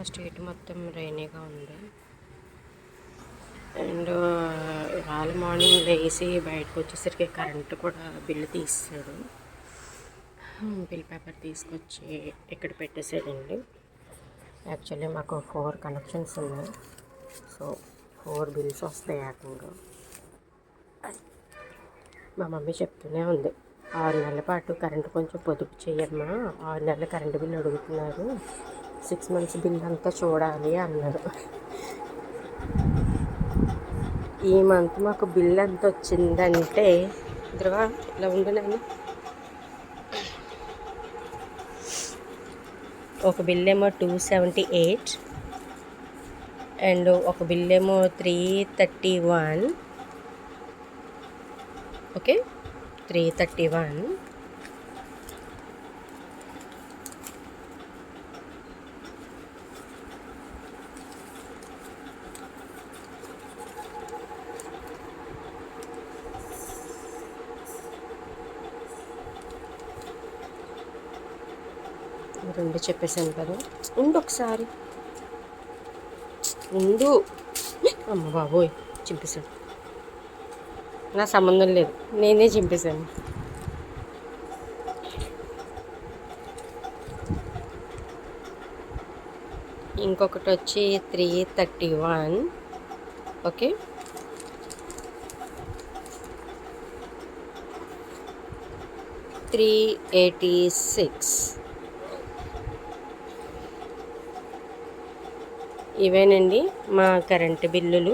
Street మొత్తం రైనీగా ఉంది. And ఇవాళ మార్నింగ్ లేచి బయటకు వచ్చేసరికి కరెంటు కూడా బిల్లు తీసాడు. బిల్ పేపర్ తీసుకొచ్చి ఇక్కడ పెట్టేసాడండి. యాక్చువల్లీ మాకు 4 కనెక్షన్స్ ఉన్నాయి. సో 4 బిల్స్ వస్తాయి ఏకంగా. మా మమ్మీ చెప్తూనే ఉంది, 6 నెలల పాటు కరెంటు కొంచెం పొదుపు చేయమ్మా, 6 నెలల కరెంటు బిల్లు అడుగుతున్నారు, 6 మంత్స్ బిల్ అంతా చూడాలి అన్నారు. ఈ మంత్ మాకు బిల్ ఎంత వచ్చిందంటే ఇదిగా ఇలా ఉంది. నేను ఒక బిల్ ఏమో 278 అండ్ ఒక బిల్ ఏమో 331. ఓకే, 331. రెండు చెప్పేసాను కదా, ఉండు ఒకసారి ఉండు. అమ్మ బాబోయ్, చింపేశాడు. నా సంబంధం లేదు, నేనే చింపేశాను. ఇంకొకటి వచ్చి 331. ఓకే, 386. ఇవేనండి మా కరెంటు బిల్లులు.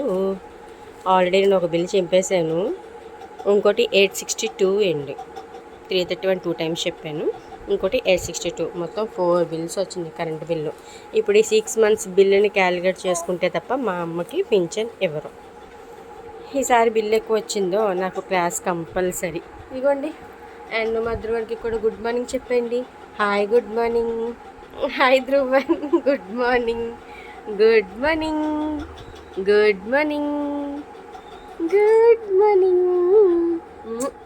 ఆల్రెడీ నేను ఒక బిల్ చింపేశాను. ఇంకోటి 862 అండి. 331 2 టైమ్స్ చెప్పాను. ఇంకోటి 862, మొత్తం 4 బిల్స్ వచ్చింది కరెంటు బిల్లు. ఇప్పుడు ఈ 6 మంత్స్ బిల్లుని క్యాలిక్యులేట్ చేసుకుంటే తప్ప మా అమ్మకి పింఛన్ ఇవ్వరు. ఈసారి బిల్లు ఎక్కువ వచ్చిందో నాకు క్లాస్ కంపల్సరీ. ఇదిగోండి. అండ్ మా ధ్రువన్కి కూడా గుడ్ మార్నింగ్ చెప్పండి. Hi, good morning. Hi Dhruvan, good morning. Good morning, good morning, good morning.